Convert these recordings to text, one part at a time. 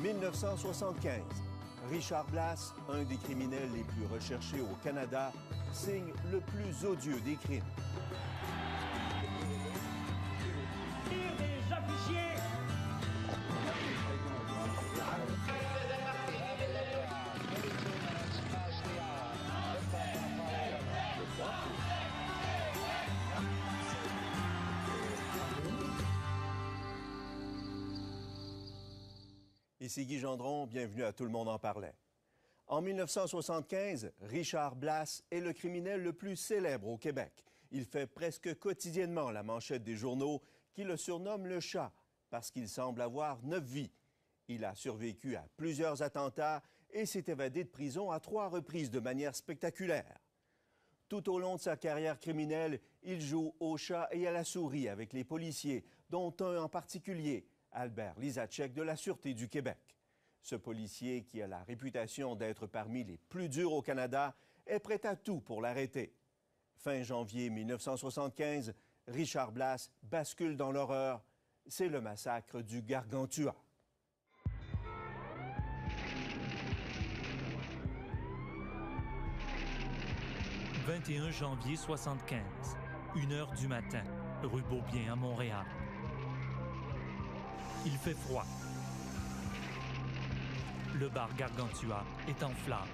1975. Richard Blass, un des criminels les plus recherchés au Canada, signe le plus odieux des crimes. Des officiers. Ici Guy Gendron, bienvenue à Tout le monde en parlait. En 1975, Richard Blass est le criminel le plus célèbre au Québec. Il fait presque quotidiennement la manchette des journaux qui le surnomment le chat parce qu'il semble avoir 9 vies. Il a survécu à plusieurs attentats et s'est évadé de prison à 3 reprises de manière spectaculaire. Tout au long de sa carrière criminelle, il joue au chat et à la souris avec les policiers, dont un en particulier, Albert Lisacek de la Sûreté du Québec. Ce policier, qui a la réputation d'être parmi les plus durs au Canada, est prêt à tout pour l'arrêter. Fin janvier 1975, Richard Blass bascule dans l'horreur. C'est le massacre du Gargantua. « 21 janvier 75, 1h du matin, rue Beaubien à Montréal. Il fait froid. Le bar Gargantua est en flammes.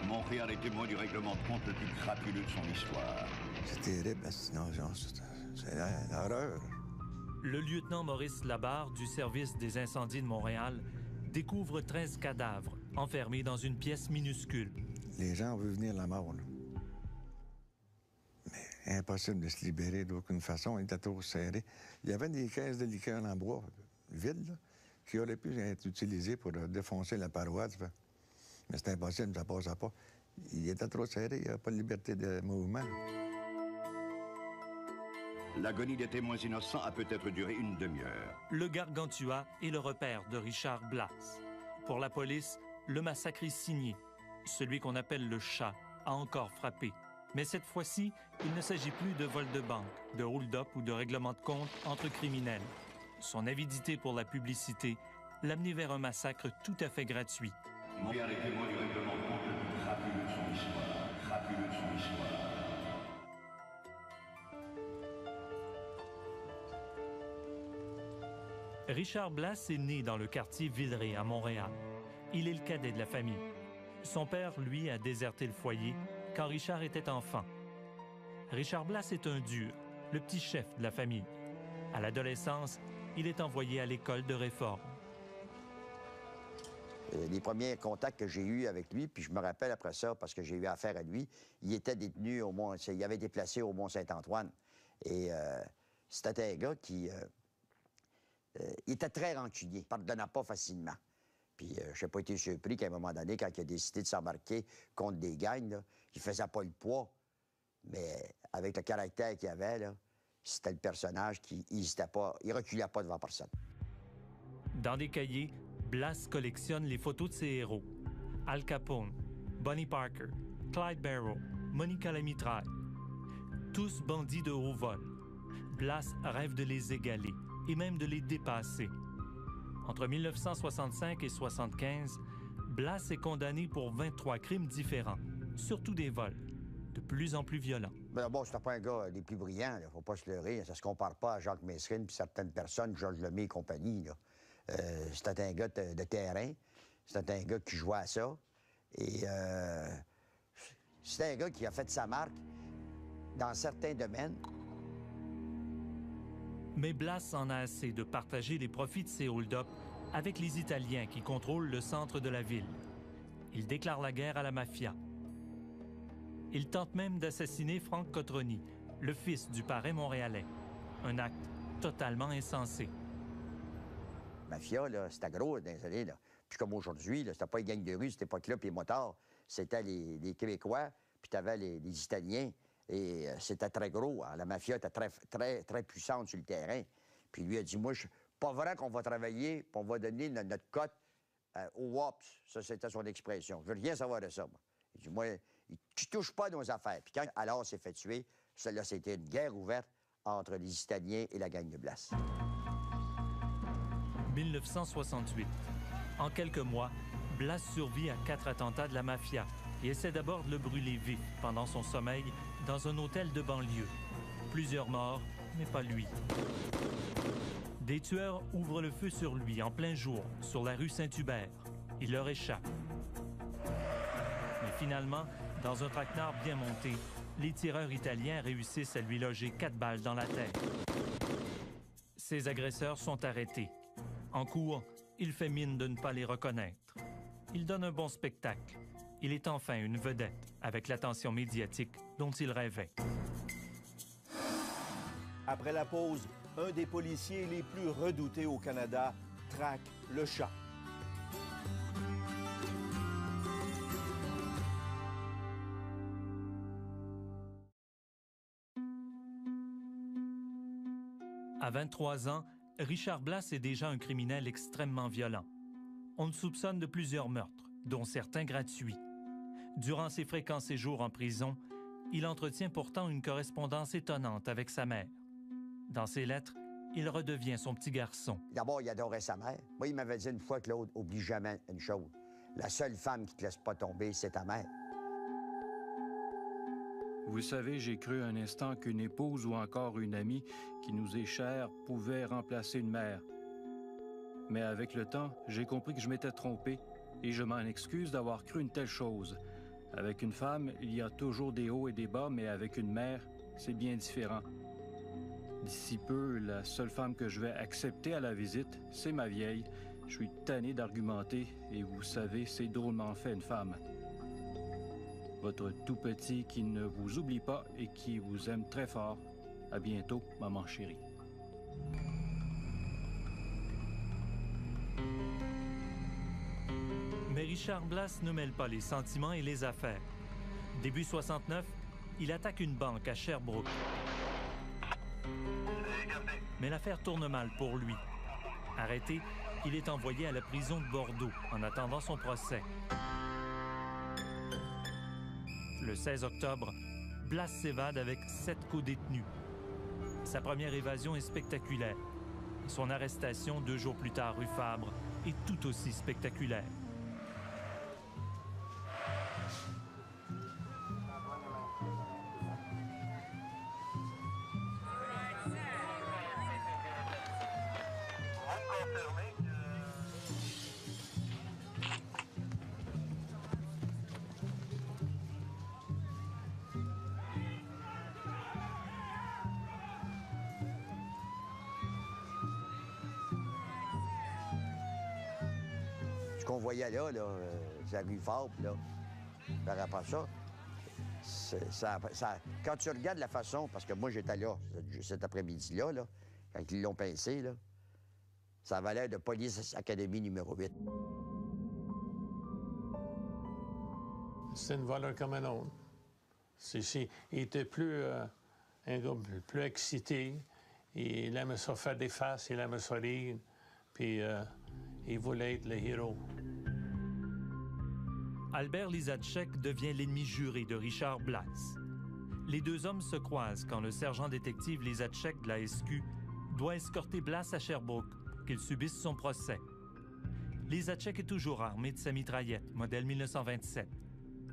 Montréal est témoin du règlement de compte le plus crapuleux de son histoire. C'est terrible, sinon, c'est l'horreur. Le lieutenant Maurice Labarre du service des incendies de Montréal découvre 13 cadavres enfermés dans une pièce minuscule. Les gens veulent venir la mort, là. Mais impossible de se libérer d'aucune façon, il était trop serré. Il y avait des caisses de liqueur en bois vides, là, qui auraient pu être utilisées pour défoncer la paroi. Mais c'était impossible, ça ne passait pas. Il était trop serré, il n'y avait pas de liberté de mouvement. L'agonie des témoins innocents a peut-être duré une demi-heure. Le Gargantua est le repère de Richard Blass. Pour la police, le massacre est signé. Celui qu'on appelle le chat a encore frappé. Mais cette fois-ci, il ne s'agit plus de vol de banque, de hold-up ou de règlement de compte entre criminels. Son avidité pour la publicité l'a amené vers un massacre tout à fait gratuit. Montréal est témoin du règlement de compte le plus crapuleux de son histoire. Crapuleux de son histoire. Richard Blass est né dans le quartier Villeray à Montréal. Il est le cadet de la famille. Son père, lui, a déserté le foyer quand Richard était enfant. Richard Blass est un dur, le petit chef de la famille. À l'adolescence, il est envoyé à l'école de réforme. Les premiers contacts que j'ai eus avec lui, puis je me rappelle après ça, parce que j'ai eu affaire à lui, il était détenu au Mont... Il avait été placé au Mont-Saint-Antoine. Et c'était un gars qui... il était très rancunier, il ne pardonnait pas facilement. Puis je n'ai pas été surpris qu'à un moment donné, quand il a décidé de s'embarquer contre des gangs, là, il ne faisait pas le poids. Mais avec le caractère qu'il avait, là, c'était le personnage qui n'hésitait pas, il reculait pas devant personne. Dans des cahiers, Blass collectionne les photos de ses héros. Al Capone, Bonnie Parker, Clyde Barrow, Monica la mitraille. Tous bandits de haut vol. Blass rêve de les égaler et même de les dépasser. Entre 1965 et 1975, Blass est condamné pour 23 crimes différents, surtout des vols, de plus en plus violents. Ben bon, c'était pas un gars des plus brillants, il ne faut pas se leurrer. Ça se compare pas à Jacques Messrine puis certaines personnes, Georges Lemay et compagnie. C'était un gars de terrain, c'était un gars qui jouait à ça. Et c'était un gars qui a fait sa marque dans certains domaines. Mais Blass en a assez de partager les profits de ses hold-up avec les Italiens qui contrôlent le centre de la ville. Il déclare la guerre à la mafia. Il tente même d'assassiner Frank Cotroni, le fils du parrain montréalais. Un acte totalement insensé. La mafia, là, c'était gros dans les années, là. Puis comme aujourd'hui, c'était pas les gangs de rue, c'était pas club et motards. C'était les Québécois, puis t'avais les Italiens. Et c'était très gros. Hein. La mafia était très puissante sur le terrain. Puis lui a dit, moi, pas vrai qu'on va travailler, puis on va donner notre cote au WAPS. Ça, c'était son expression. Je veux rien savoir de ça, moi. Il dit, moi, tu touches pas à nos affaires. Puis quand alors s'est fait tuer, celle-là, c'était une guerre ouverte entre les Italiens et la gang de Blass. 1968. En quelques mois, Blas survit à 4 attentats de la mafia et essaie d'abord de le brûler vif pendant son sommeil dans un hôtel de banlieue. Plusieurs morts, mais pas lui. Des tueurs ouvrent le feu sur lui en plein jour, sur la rue Saint-Hubert. Il leur échappe. Mais finalement, dans un traquenard bien monté, les tireurs italiens réussissent à lui loger 4 balles dans la tête. Ses agresseurs sont arrêtés. En cours, il fait mine de ne pas les reconnaître. Il donne un bon spectacle. Il est enfin une vedette, avec l'attention médiatique dont il rêvait. Après la pause, un des policiers les plus redoutés au Canada traque le chat. À 23 ans, Richard Blas est déjà un criminel extrêmement violent. On le soupçonne de plusieurs meurtres, dont certains gratuits. Durant ses fréquents séjours en prison, il entretient pourtant une correspondance étonnante avec sa mère. Dans ses lettres, il redevient son petit garçon. D'abord, il adorait sa mère. Moi, il m'avait dit une fois, Claude, oublie jamais une chose. La seule femme qui te laisse pas tomber, c'est ta mère. Vous savez, j'ai cru un instant qu'une épouse ou encore une amie qui nous est chère pouvait remplacer une mère. Mais avec le temps, j'ai compris que je m'étais trompé et je m'en excuse d'avoir cru une telle chose. Avec une femme, il y a toujours des hauts et des bas, mais avec une mère, c'est bien différent. D'ici peu, la seule femme que je vais accepter à la visite, c'est ma vieille. Je suis tanné d'argumenter et vous savez, c'est drôlement fait une femme. Votre tout petit qui ne vous oublie pas et qui vous aime très fort. À bientôt, maman chérie. Mais Richard Blas ne mêle pas les sentiments et les affaires. Début 69, il attaque une banque à Sherbrooke. Mais l'affaire tourne mal pour lui. Arrêté, il est envoyé à la prison de Bordeaux en attendant son procès. Le 16 octobre, Blas s'évade avec 7 co-détenus. Sa première évasion est spectaculaire. Son arrestation 2 jours plus tard rue Fabre est tout aussi spectaculaire. Ce qu'on voyait là, c'est la rue Fabre, là. Par rapport à ça, quand tu regardes la façon, parce que moi, j'étais là cet après-midi-là, là, quand ils l'ont pincé, là, ça avait l'air de Police Academy numéro 8. C'est une voleur comme un autre. Il était plus, un gars plus excité. Il aimait ça faire des faces, il aimait ça rire. Puis il voulait être le héros. Albert Lisacek devient l'ennemi juré de Richard Blas. Les deux hommes se croisent quand le sergent-détective Lisacek de la SQ doit escorter Blas à Sherbrooke pour qu'il subisse son procès. Lisacek est toujours armé de sa mitraillette, modèle 1927,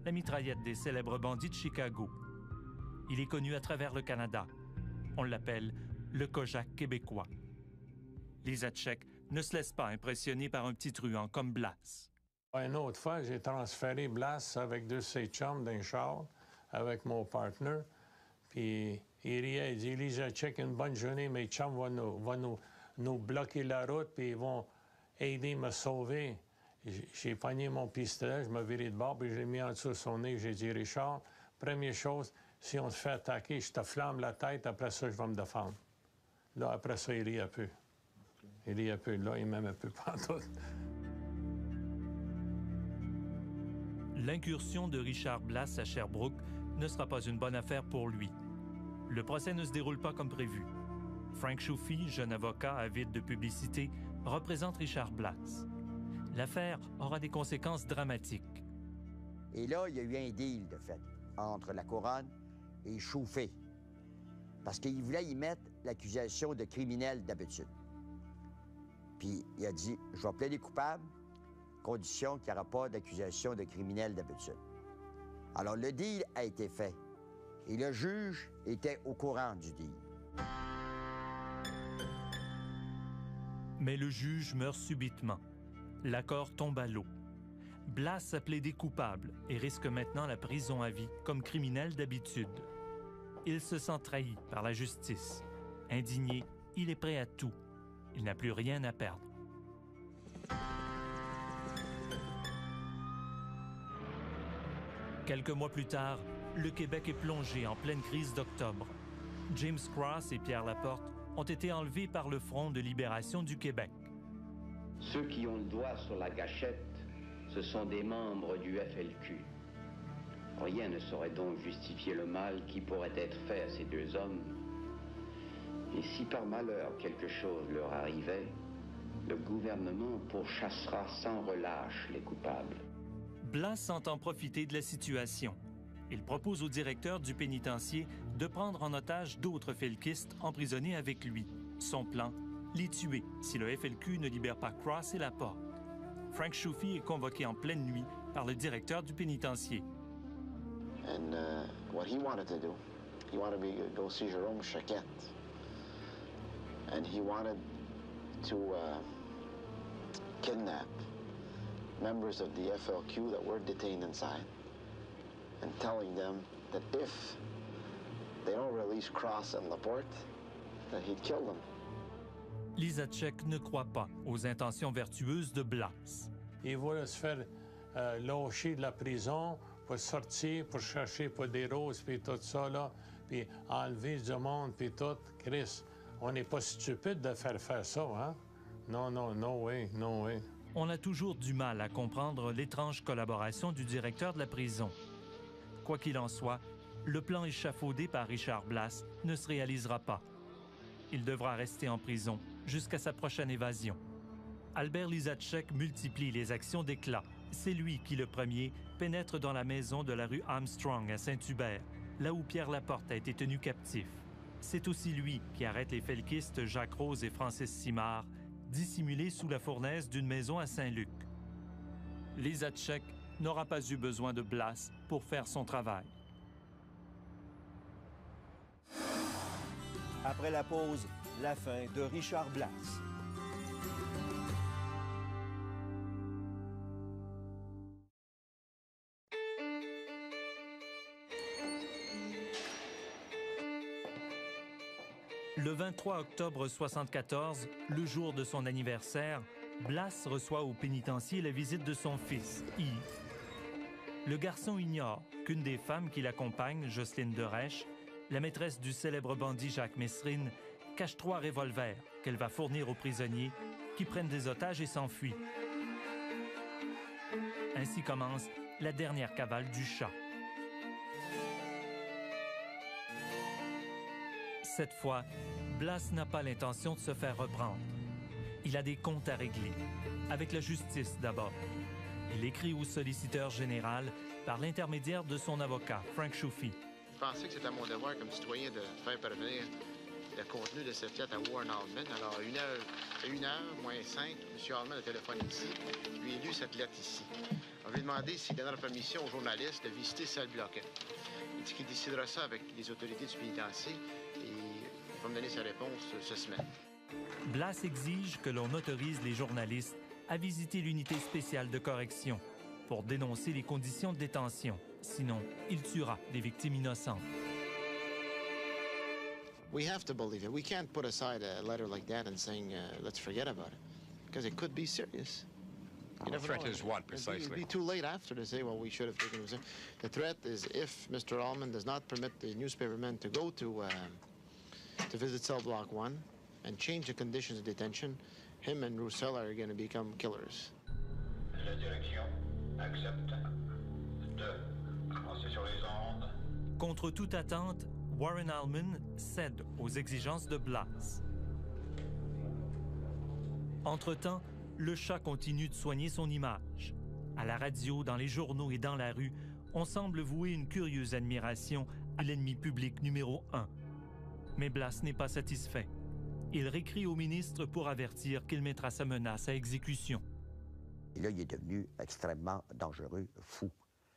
la mitraillette des célèbres bandits de Chicago. Il est connu à travers le Canada. On l'appelle le Kojak québécois. Lisacek ne se laisse pas impressionner par un petit truand comme Blas. Une autre fois, j'ai transféré Blas avec 2 de ses chums d'un char avec mon partner. Puis il riait, il dit « Lisacek, une bonne journée, mes chums vont nous bloquer la route, puis ils vont aider à me sauver. » J'ai pogné mon pistolet, je me virais de bord, puis je l'ai mis en dessous de son nez. J'ai dit « Richard, première chose, si on se fait attaquer, je te flamme la tête, après ça, je vais me défendre. » Là, après ça, il rit un peu. Il rit un peu. Là, il m'aime un peu partout. L'incursion de Richard Blas à Sherbrooke ne sera pas une bonne affaire pour lui. Le procès ne se déroule pas comme prévu. Frank Schuffy, jeune avocat avide de publicité, représente Richard Blas. L'affaire aura des conséquences dramatiques. Et là, il y a eu un deal, de fait, entre la Couronne et Schuffy. Parce qu'il voulait y mettre l'accusation de criminel d'habitude. Puis il a dit, je vais plaider coupable, condition qu'il n'y aura pas d'accusation de criminel d'habitude. Alors le deal a été fait et le juge était au courant du deal. Mais le juge meurt subitement. L'accord tombe à l'eau. Blas a plaidé coupable et risque maintenant la prison à vie comme criminel d'habitude. Il se sent trahi par la justice. Indigné, il est prêt à tout. Il n'a plus rien à perdre. Quelques mois plus tard, le Québec est plongé en pleine crise d'octobre. James Cross et Pierre Laporte ont été enlevés par le Front de libération du Québec. Ceux qui ont le doigt sur la gâchette, ce sont des membres du FLQ. Rien ne saurait donc justifier le mal qui pourrait être fait à ces deux hommes. Et si par malheur quelque chose leur arrivait, le gouvernement pourchassera sans relâche les coupables. Blas entend profiter de la situation. Il propose au directeur du pénitencier de prendre en otage d'autres felkistes emprisonnés avec lui. Son plan, les tuer si le FLQ ne libère pas Cross et Laporte. Frank Choufi est convoqué en pleine nuit par le directeur du pénitencier. And what he wanted to do, he wanted me to go see Jérôme Chaquette. And he wanted to kidnap members of the FLQ that were detained inside and telling them that if they don't release Cross and Laporte, that he'd kill them. Lisacek ne croit pas aux intentions vertueuses de Blas. Il voulait se faire lâcher de la prison pour sortir, pour chercher pour des roses, puis tout ça, là, puis enlever du monde, puis tout. Chris, on n'est pas stupide de faire ça, hein? Non, non, no way, no way. On a toujours du mal à comprendre l'étrange collaboration du directeur de la prison. Quoi qu'il en soit, le plan échafaudé par Richard Blas ne se réalisera pas. Il devra rester en prison jusqu'à sa prochaine évasion. Albert Lisacek multiplie les actions d'éclat. C'est lui qui, le premier, pénètre dans la maison de la rue Armstrong à Saint-Hubert, là où Pierre Laporte a été tenu captif. C'est aussi lui qui arrête les felkistes Jacques Rose et Francis Simard, dissimulés sous la fournaise d'une maison à Saint-Luc. Lisacek n'aura pas eu besoin de Blas pour faire son travail. Après la pause, la fin de Richard Blas. Le 23 octobre 1974, le jour de son anniversaire, Blas reçoit au pénitencier la visite de son fils, Yves. Le garçon ignore qu'une des femmes qui l'accompagne, Jocelyne Derèche, la maîtresse du célèbre bandit Jacques Messrine, cache 3 revolvers qu'elle va fournir aux prisonniers qui prennent des otages et s'enfuient. Ainsi commence la dernière cavale du chat. Cette fois, Blas n'a pas l'intention de se faire reprendre. Il a des comptes à régler, avec la justice d'abord. Il écrit au solliciteur général par l'intermédiaire de son avocat, Frank Choufi. Je pensais que c'était mon devoir comme citoyen de faire parvenir le contenu de cette lettre à Warren Allman. Alors, à 1h moins 5, M. Allman a téléphoné ici. Je lui ai lu cette lettre ici. On lui a demandé s'il donnera permission aux journalistes de visiter Salle Bloquet. Il dit qu'il décidera ça avec les autorités du pénitencier et il va me donner sa réponse ce semaine. Blas exige que l'on autorise les journalistes à visiter l'unité spéciale de correction pour dénoncer les conditions de détention. Sinon, il tuera des victimes innocentes. We have to believe it. We can't put aside a letter like that and saying, let's forget about it, because it could be serious. The threat is what, precisely? It'd be too late after to say, well, we should have taken it. The threat is if Mr. Allman does not permit the newspapermen to go to visit cell block 1 and change the conditions of detention, him and Roussel are going to become killers. La direction accepte de commencer sur les ondes. Contre toute attente, Warren Allman cède aux exigences de Blas. Entre-temps, le chat continue de soigner son image. À la radio, dans les journaux et dans la rue, on semble vouer une curieuse admiration à l'ennemi public numéro 1. Mais Blas n'est pas satisfait. Il réécrit au ministre pour avertir qu'il mettra sa menace à exécution. Et là, il est devenu extrêmement dangereux, fou.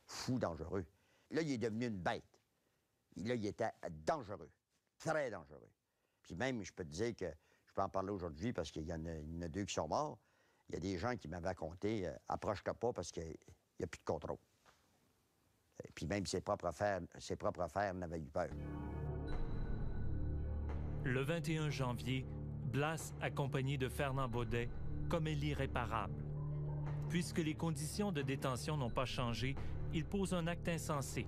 Fou dangereux. Là, il est devenu une bête. Et là, il était dangereux. Très dangereux. Puis même, je peux te dire que, je peux en parler aujourd'hui parce qu'il y en a deux qui sont morts. Il y a des gens qui m'avaient raconté « approche-toi pas parce qu'il n'y a plus de contrôle ». Et puis même ses propres frères n'avaient eu peur. Le 21 janvier, Blas, accompagné de Fernand Baudet, commet l'irréparable. Puisque les conditions de détention n'ont pas changé, il pose un acte insensé.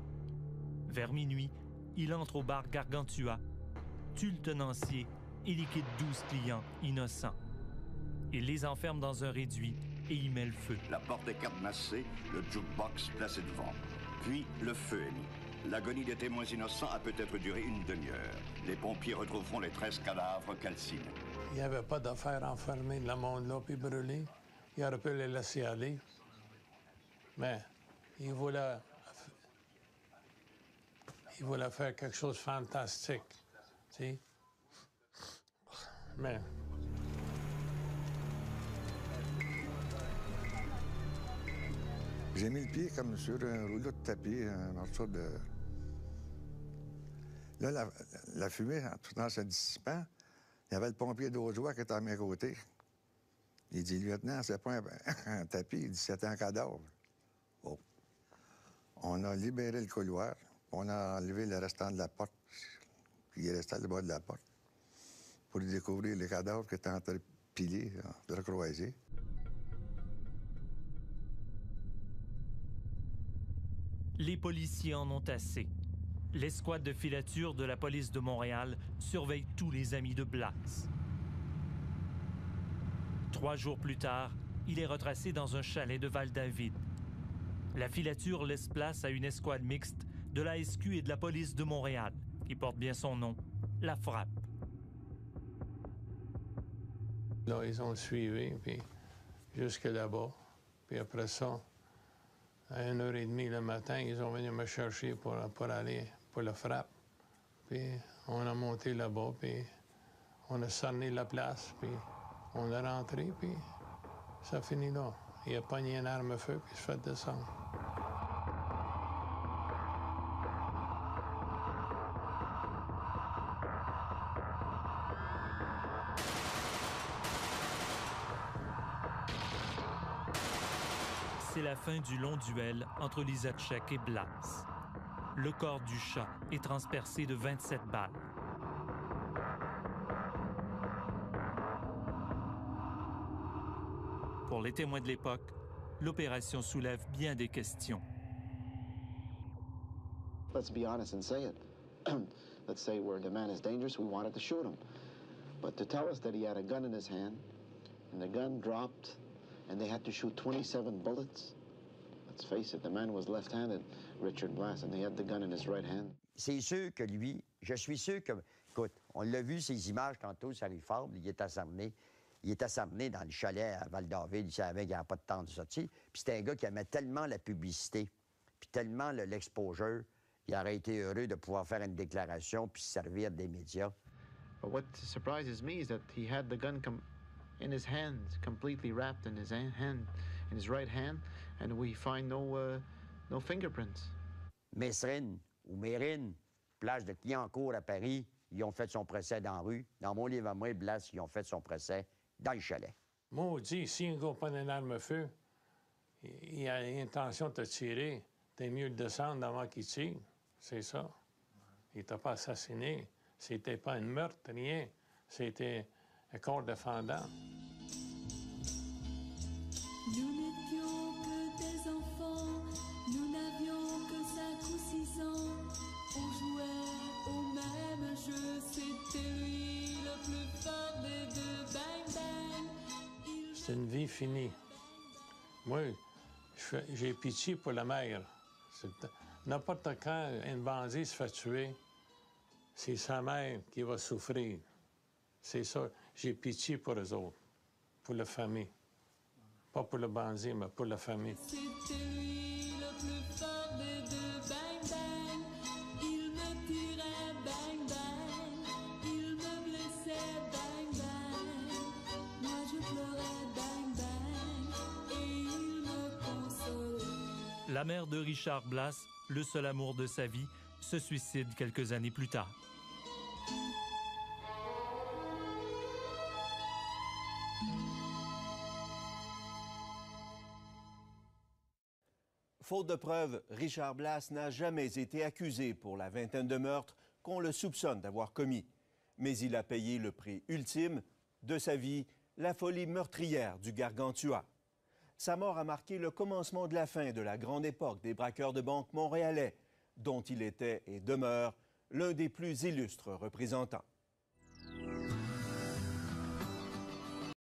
Vers minuit, il entre au bar Gargantua, tue le tenancier et liquide 12 clients innocents. Il les enferme dans un réduit et y met le feu. La porte est cadenassée, le jukebox placé devant. Puis, le feu est mis. L'agonie des témoins innocents a peut-être duré une demi-heure. Les pompiers retrouveront les 13 cadavres calcinés. Il n'y avait pas d'affaire enfermer le monde là puis brûler. Il aurait pu les laisser aller. Mais il voulait faire quelque chose de fantastique. Tu sais? Mais j'ai mis le pied comme sur un rouleau de tapis, un morceau de... Là, la fumée, tout en se dissipant, il y avait le pompier d'Aujoie qui était à mes côtés. Il dit, lieutenant, c'est pas un tapis, il dit, c'est un cadavre. Oh. On a libéré le couloir, on a enlevé le restant de la porte, qui est resté à le bas de la porte, pour y découvrir les cadavres qui étaient entrepilés, recroisés. Les policiers en ont assez. L'escouade de filature de la police de Montréal surveille tous les amis de Blas. 3 jours plus tard, il est retracé dans un chalet de Val-David. La filature laisse place à une escouade mixte de la SQ et de la police de Montréal, qui porte bien son nom, la Frappe. Là, ils ont suivi, puis jusque là-bas. Puis après ça, à 1h30 le matin, ils ont venu me chercher pour aller pour la Frappe. Puis on a monté là-bas, puis on a cerné la place, puis on est rentré, puis ça finit là. Il a pogné une arme à feu, puis il se fait descendre. C'est la fin du long duel entre Lisacek et Blas. Le corps du chat est transpercé de 27 balles. Pour les témoins de l'époque, l'opération soulève bien des questions. Let's be honest and say it. Let's say where the man is dangerous, we wanted to shoot him. But to tell us that he had a gun in his hand, and the gun dropped, and they had to shoot 27 bullets, let's face it, the man was left-handed, Richard Blas, and they had the gun in his right hand. C'est sûr que lui, je suis sûr que, écoute, on l'a vu ces images tantôt sur Rifford, il est asserné. Il est asserné dans le chalet à Val-David, il savait qu'il n'y avait pas de temps de sortie. Puis c'était un gars qui aimait tellement la publicité, puis tellement l'exposure, il aurait été heureux de pouvoir faire une déclaration puis se servir des médias. But what surprises me is that he had the gun in his hand, completely wrapped in his hand, in his right hand, and we find no fingerprints. Messrine ou Mérine, plage de Clignancourt à Paris, ils ont fait son procès dans la rue. Dans mon livre à moi, Blas, ils ont fait son procès dans le chalet. Maudit, si un gars prend une arme à feu, il a l'intention de te tirer, t'es mieux de descendre avant qu'il tire. C'est ça. Il t'a pas assassiné. C'était pas un meurtre, rien. C'était un corps défendant. Nous n'étions que des enfants, nous n'avions que 5 ou 6 ans. On jouait au même jeu, c'était lui le plus fort des deux. Bang, bang. C'est une vie finie. Moi, j'ai pitié pour la mère. N'importe quand un bandit se fait tuer, c'est sa mère qui va souffrir. C'est ça. J'ai pitié pour eux autres, pour la famille. Pas pour le bandit, mais pour la famille. C'était lui le plus fort des deux. Bang, bang. Il me tirait, bang, bang. Il me blessait, bang, La mère de Richard Blass, le seul amour de sa vie, se suicide quelques années plus tard. Faute de preuves, Richard Blass n'a jamais été accusé pour la vingtaine de meurtres qu'on le soupçonne d'avoir commis. Mais il a payé le prix ultime de sa vie, la folie meurtrière du Gargantua. Sa mort a marqué le commencement de la fin de la grande époque des braqueurs de banque montréalais, dont il était et demeure l'un des plus illustres représentants.